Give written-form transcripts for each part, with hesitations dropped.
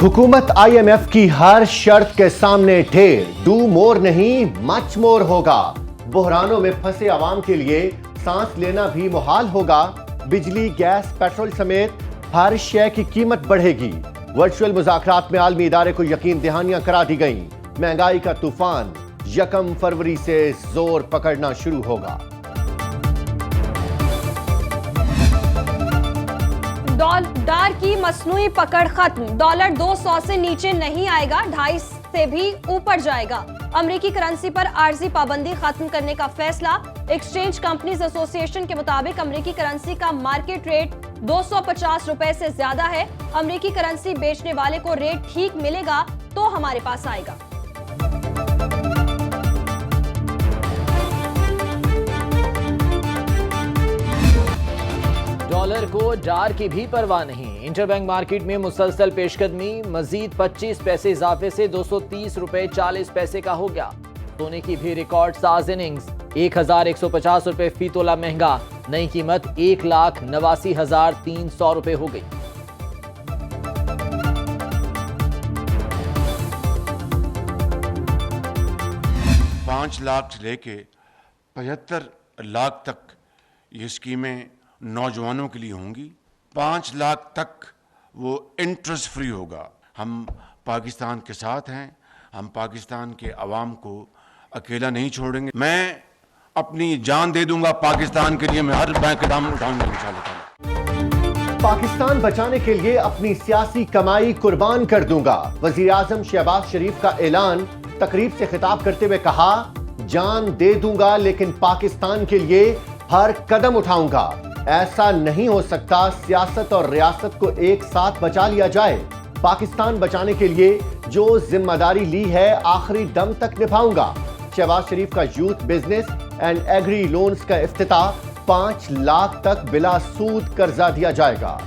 हुकूमत IMF की हर शर्त के सामने ढेर, डू मोर नहीं मच मोर होगा। बहरानों में फंसे आवाम के लिए सांस लेना भी मुहाल होगा। बिजली, गैस, पेट्रोल समेत हर शय की कीमत बढ़ेगी। वर्चुअल मुज़ाकरात में आलमी इदारे को यकीन दहानियां करा दी गईं। महंगाई का तूफान 1 फरवरी से जोर पकड़ना शुरू होगा। डॉलर की मसनूई पकड़ खत्म। डॉलर 200 से नीचे नहीं आएगा, 250 से भी ऊपर जाएगा। अमेरिकी करेंसी पर आर्जी पाबंदी खत्म करने का फैसला। एक्सचेंज कंपनीज एसोसिएशन के मुताबिक अमेरिकी करेंसी का मार्केट रेट 250 रुपए से ज्यादा है। अमेरिकी करेंसी बेचने वाले को रेट ठीक मिलेगा तो हमारे पास आएगा। डॉलर को डार की भी परवाह नहीं। इंटरबैंक मार्केट में मुसलसल पेशकदमी, मजीद 25 पैसे इजाफे से 230 रुपए 40 पैसे का हो गया। सोने की भी रिकॉर्ड साज इनिंग्स, 1150 रुपए फी तोला महंगा। नई कीमत 1,89,300 रुपए हो गई। पाँच लाख से लेके 75 लाख तक ये स्कीमें नौजवानों के लिए होंगी। 5 लाख तक वो इंटरेस्ट फ्री होगा। हम पाकिस्तान के साथ हैं, हम पाकिस्तान के अवाम को अकेला नहीं छोड़ेंगे। मैं अपनी जान दे दूंगा पाकिस्तान के लिए, मैं हर बैंक कदम उठाऊंगा इंशाल्लाह। पाकिस्तान बचाने के लिए अपनी सियासी कमाई कुर्बान कर दूंगा। वजीर आजम शहबाज शरीफ का ऐलान। तकरीब से खिताब करते हुए कहा, जान दे दूंगा लेकिन पाकिस्तान के लिए हर कदम उठाऊंगा। ऐसा नहीं हो सकता सियासत और रियासत को एक साथ बचा लिया जाए। पाकिस्तान बचाने के लिए जो जिम्मेदारी ली है आखिरी दम तक निभाऊंगा। शहबाज शरीफ का youth business and agri loans का इफ्तिताह, 5 लाख तक बिला सूद कर्जा दिया जाएगा।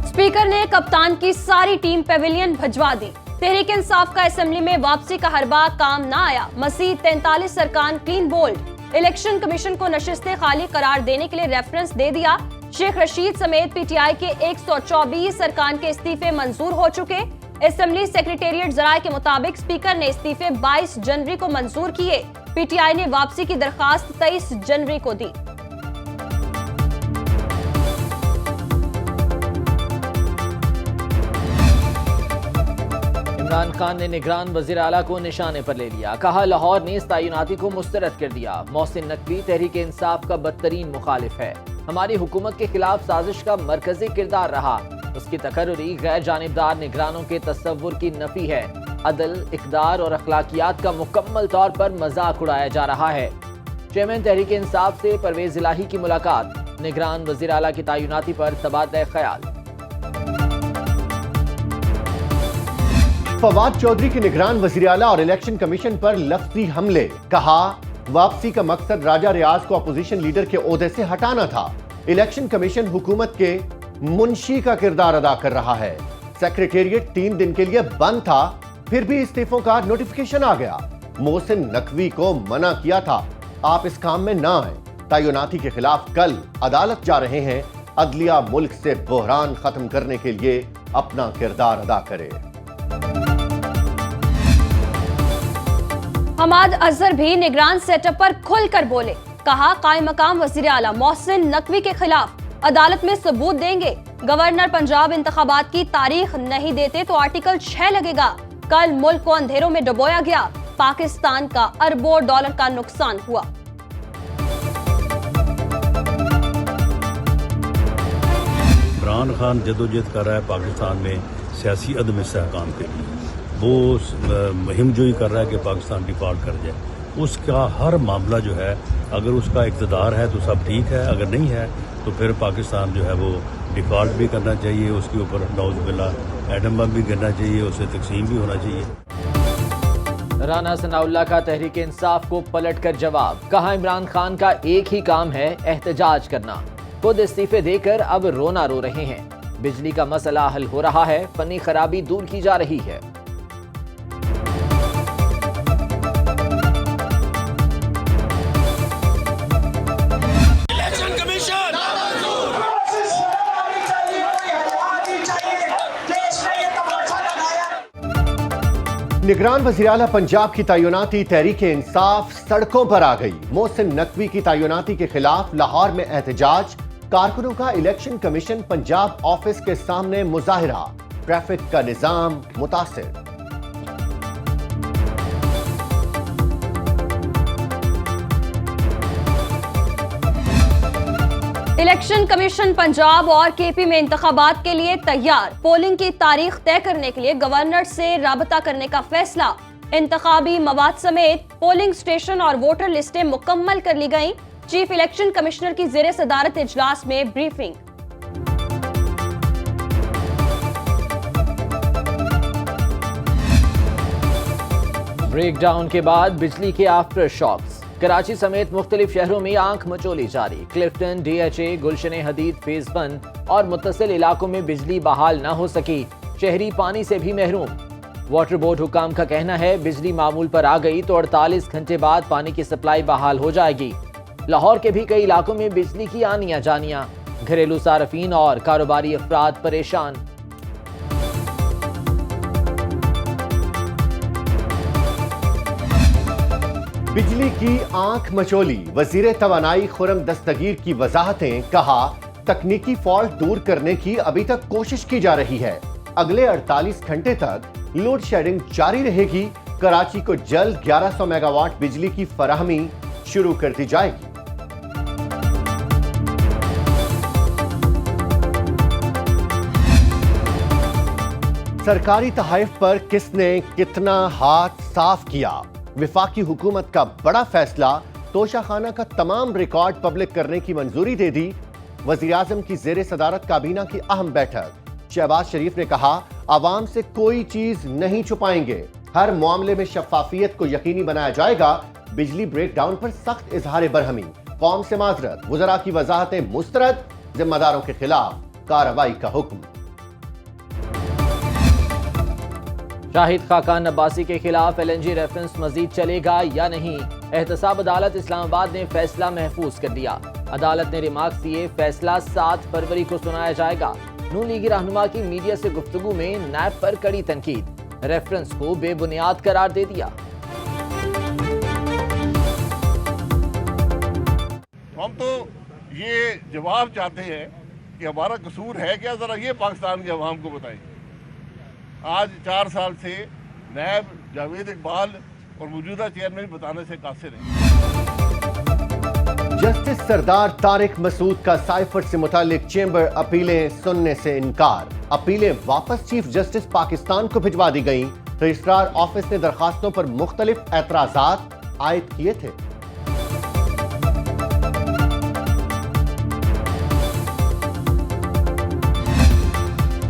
स्पीकर ने कप्तान की सारी टीम पेविलियन भिजवा दी। तहरीक इंसाफ का असेंबली में वापसी का हरबा काम ना आया। मसीह 43 अरकान क्लीन बोल्ड। इलेक्शन कमीशन को नशिस्तें खाली करार देने के लिए रेफरेंस दे दिया। शेख रशीद समेत PTI के 124 अरकान के इस्तीफे मंजूर हो चुके। असेंबली सेक्रेटेरिएट जराये के मुताबिक स्पीकर ने इस्तीफे 22 जनवरी को मंजूर किए। PTI ने वापसी की दरखास्त 23 जनवरी को दी। इमरान खान ने निगरान वजीर आला को निशाने पर ले लिया। कहा, लाहौर ने इस तैनाती को मुस्तरद कर दिया। मोहसिन नकवी तहरीक इंसाफ का बदतरीन मुखालिफ है। हमारी हुकूमत के खिलाफ साजिश का मरकजी किरदार रहा। उसकी तकर्रुरी गैर जानिबदार निगरानों के तस्वुर की नफी है। अदल, इक़दार और अखलाकियात का मुकम्मल तौर पर मजाक उड़ाया जा रहा है। चेयरमैन तहरीक इंसाफ से परवेज इलाही की मुलाकात। निगरान वजीर आला की तैनाती पर तबादला ख्याल। फवाद चौधरी के निगरान वजीर आला और इलेक्शन कमीशन पर लफ्जी हमले। कहा, वापसी का मकसद राजा रियाज को अपोजिशन लीडर के ओहदे से हटाना था। इलेक्शन कमीशन हुकूमत के मुंशी का किरदार अदा कर रहा है। सेक्रेटेरिएट 3 दिन के लिए बंद था, फिर भी इस्तीफों का नोटिफिकेशन आ गया। मोहसिन नकवी को मना किया था, आप इस काम में ना आए। तैनाती के खिलाफ कल अदालत जा रहे हैं। अदलिया मुल्क से बहरान खत्म करने के लिए अपना किरदार अदा करे। हमाद अजहर भी निगरान सेटअप पर खुलकर बोले। कहा, कायम मकाम वजीर आला मोहसिन नकवी के खिलाफ अदालत में सबूत देंगे। गवर्नर पंजाब इंतखाबात की तारीख नहीं देते तो आर्टिकल 6 लगेगा। कल मुल्क को अंधेरों में डुबोया गया। पाकिस्तान का अरबों डॉलर का नुकसान हुआ। इमरान खान जदोजहद कर रहा है पाकिस्तान में सियासी अदम इस्तेहकाम के लिए। वो मुहिम जो ही कर रहा है कि पाकिस्तान डिफॉल्ट कर जाए। उसका हर मामला जो है, अगर उसका इक़्तिदार है तो सब ठीक है, अगर नहीं है तो फिर पाकिस्तान जो है वो डिफॉल्ट भी करना चाहिए। उसके ऊपर नौज़ुबिल्लाह एटम बम भी गिरना चाहिए, उसे तकसीम भी होना चाहिए। राना सनाउल्लाह का तहरीक इंसाफ को पलट कर जवाब। कहा, इमरान खान का एक ही काम है, एहतजाज करना। खुद इस्तीफे देकर अब रोना रो रहे हैं। बिजली का मसला हल हो रहा है, फनी खराबी दूर की जा रही है। इलेक्शन कमीशन निगरान वज़ीर-ए-आला पंजाब की तैनाती तहरीक इंसाफ सड़कों पर आ गई। मोहसिन नकवी की तैनाती के खिलाफ लाहौर में एहतजाज, कारकुनों का इलेक्शन कमीशन पंजाब ऑफिस के सामने मुजाहिरा, ट्रैफिक का निजाम मुतासिर। इलेक्शन कमीशन पंजाब और केपी में इंतखाबात के लिए तैयार, पोलिंग की तारीख तय करने के लिए गवर्नर से राबता करने का फैसला। इंतखाबी मवाद समेत पोलिंग स्टेशन और वोटर लिस्टें मुकम्मल कर ली गईं। चीफ इलेक्शन कमिश्नर की ज़ेरे सदारत इजलास में ब्रीफिंग। ब्रेकडाउन के बाद बिजली के आफ्टर शॉक्स, कराची समेत मुख्तलिफ शहरों में आंख मचोली जारी। क्लिफ्टन, डीएचए, गुलशन हदीद फेज 1 और मुत्तसिल इलाकों में बिजली बहाल न हो सकी, शहरी पानी से भी महरूम। वाटर बोर्ड हुकाम का कहना है बिजली मामूल पर आ गई तो 48 घंटे बाद पानी की सप्लाई बहाल हो जाएगी। लाहौर के भी कई इलाकों में बिजली की आनियां जानियां, घरेलू सार्फिन और कारोबारी अफराद परेशान। बिजली की आंख मचोली, वजीर तवानाई खुर्रम दस्तगीर की वजाहतें, कहा तकनीकी फॉल्ट दूर करने की अभी तक कोशिश की जा रही है, अगले 48 घंटे तक लोड शेडिंग जारी रहेगी। कराची को जल्द 1100 मेगावाट बिजली की फराहमी शुरू कर दी जाएगी। सरकारी तहाइफ पर किसने कितना हाथ साफ किया, विफाकी हुकूमत का बड़ा फैसला, तोशाखाना का तमाम रिकॉर्ड पब्लिक करने की मंजूरी दे दी। वजीर आजम की जेर सदारत काबीना की अहम बैठक, शहबाज शरीफ ने कहा आवाम से कोई चीज नहीं छुपाएंगे, हर मामले में शफाफियत को यकीनी बनाया जाएगा। बिजली ब्रेकडाउन पर सख्त इजहार बरहमी, कौम से माजरत, वज़रा की वजाहतें मुस्तरद, जिम्मेदारों के खिलाफ कार्रवाई का हुक्म। शाहिद खाकान अब्बासी के खिलाफ LNG रेफरेंस मजीद चलेगा या नहीं, एहतसाब अदालत इस्लामाबाद ने फैसला महफूज कर दिया। अदालत ने रिमार्क्स दिए, फैसला 7 फरवरी को सुनाया जाएगा। नून लीगी रहनुमा की मीडिया से गुफ्तगू में नैब पर कड़ी तनकीद, रेफरेंस को बेबुनियाद करार दे दिया। हम तो ये जवाब चाहते हैं कि हमारा कसूर है क्या, जरा ये पाकिस्तान के अवाम को बताएं। आज 4 साल से नैब, जावेद इकबाल और मौजूदा चेयरमैन बताने से कासिर हैं। जस्टिस सरदार तारिक मसूद का साइफर से मुतालिक चेंबर अपीलें सुनने से इनकार, अपीलें वापस चीफ जस्टिस पाकिस्तान को भिजवा दी गईं। रजिस्ट्रार ऑफिस ने दरखास्तों पर मुख्तलिफ एतराजात आयद किए थे।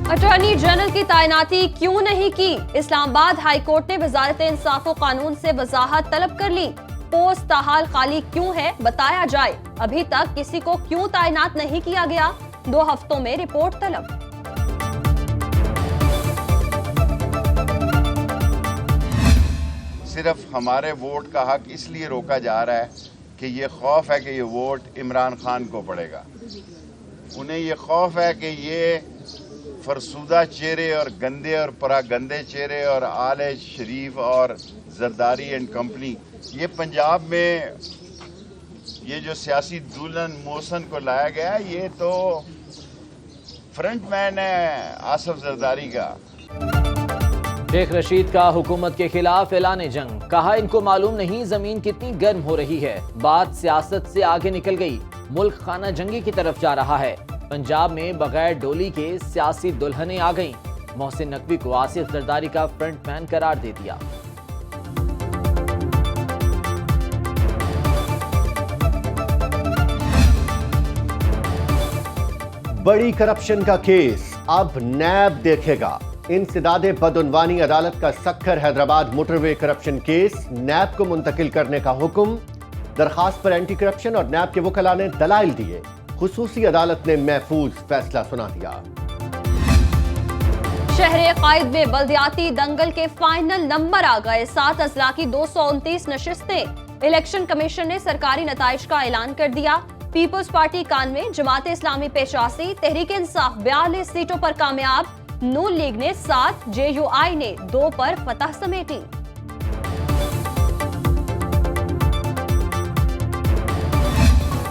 अटॉर्नी जनरल की तैनाती क्यों नहीं की, इस्लामाबाद हाई कोर्ट ने वजारत इंसाफ व कानून से वजाहत तलब कर ली। पोस्ट ताहाल खाली क्यों है, बताया जाए। अभी तक किसी को क्यों तैनात नहीं किया गया, 2 हफ्तों में रिपोर्ट तलब। सिर्फ हमारे वोट का हक इसलिए रोका जा रहा है कि ये खौफ है कि ये वोट इमरान खान को पड़ेगा। उन्हें ये खौफ है कि ये फरसूदा चेहरे और गंदे और परागंदे चेहरे और आले शरीफ और जरदारी एंड कंपनी, ये पंजाब में ये जो सियासी दुल्हन मोहसन को लाया गया, ये तो फ्रंटमैन है आसफ जरदारी का। शेख रशीद का हुकूमत के खिलाफ ऐलान जंग, कहा इनको मालूम नहीं जमीन कितनी गर्म हो रही है। बात सियासत से आगे निकल गई, मुल्क खाना जंगी की तरफ जा रहा है। पंजाब में बगैर डोली के सियासी दुल्हनें आ गईं। मोहसिन नकवी को आसिफ जरदारी का फ्रंटमैन करार दे दिया। बड़ी करप्शन का केस अब नैब देखेगा। इंसदादे बदउनवानी अदालत का Sukkur Hyderabad motorway corruption case NAB को मुंतकिल करने का हुक्म। दरखास्त पर एंटी करप्शन और नैब के वकला ने दलाइल दिए, खुसूसी अदालत ने महफूज फैसला सुना दिया। शहर कायद में बल्दियाती दंगल के फाइनल नंबर आ गए, 7 अजला की 229 नशिस्तें। इलेक्शन कमीशन ने सरकारी नताइज का ऐलान कर दिया। पीपल्स पार्टी 91, जमात इस्लामी 85, तहरीक इंसाफ 42 सीटों पर कामयाब। नून लीग ने 7, JUI ने 2 पर फतह समेटी।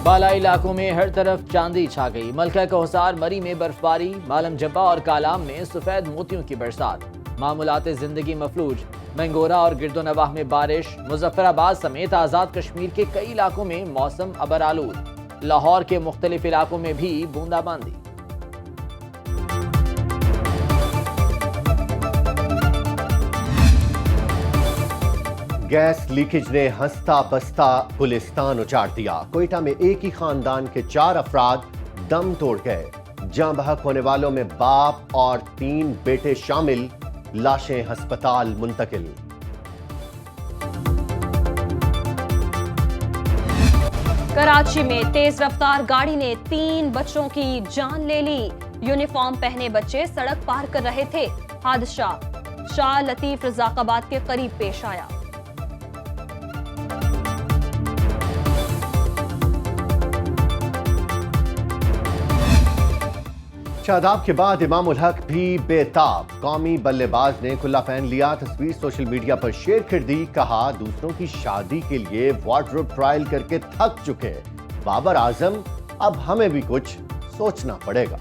बालाई इलाकों में हर तरफ चांदी छा गई। मलका कोहसार मरी में बर्फबारी, मालम जब्बा और कालाम में सफेद मोतियों की बरसात। मामूलात जिंदगी मफलूज, मंगोरा और गिरदोनवाह में बारिश। मुजफ्फराबाद समेत आजाद कश्मीर के कई इलाकों में मौसम अबर आलूद। लाहौर के मुख्तलिफ इलाकों में भी बूंदाबांदी। गैस लीकेज ने हंसता बसता गुलिस्तान उजाड़ दिया। कोयटा में एक ही खानदान के 4 अफराद दम तोड़ गए। जां बहक होने वालों में बाप और 3 बेटे शामिल। लाशें अस्पताल मुंतकिल। कराची में तेज रफ्तार गाड़ी ने 3 बच्चों की जान ले ली। यूनिफॉर्म पहने बच्चे सड़क पार कर रहे थे। हादसा शाह लतीफ रजाकाबाद के करीब पेश आया। शादाब के बाद इमाम उल हक भी बेताब। कौमी बल्लेबाज ने खुला पहन लिया। तस्वीर सोशल मीडिया पर शेयर कर दी। कहा, दूसरों की शादी के लिए वार्डरोब ट्रायल करके थक चुके बाबर आजम, अब हमें भी कुछ सोचना पड़ेगा।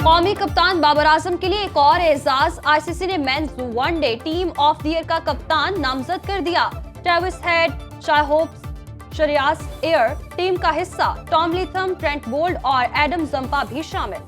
कौमी कप्तान बाबर आजम के लिए एक और एजाज। ICC ने men's one day team of the year का कप्तान नामजद कर दिया। Travis Head, Shai Hope, Shreyas Iyer team का हिस्सा। टॉम लीथम, ट्रेंट बोल्ट और एडम जंपा भी शामिल।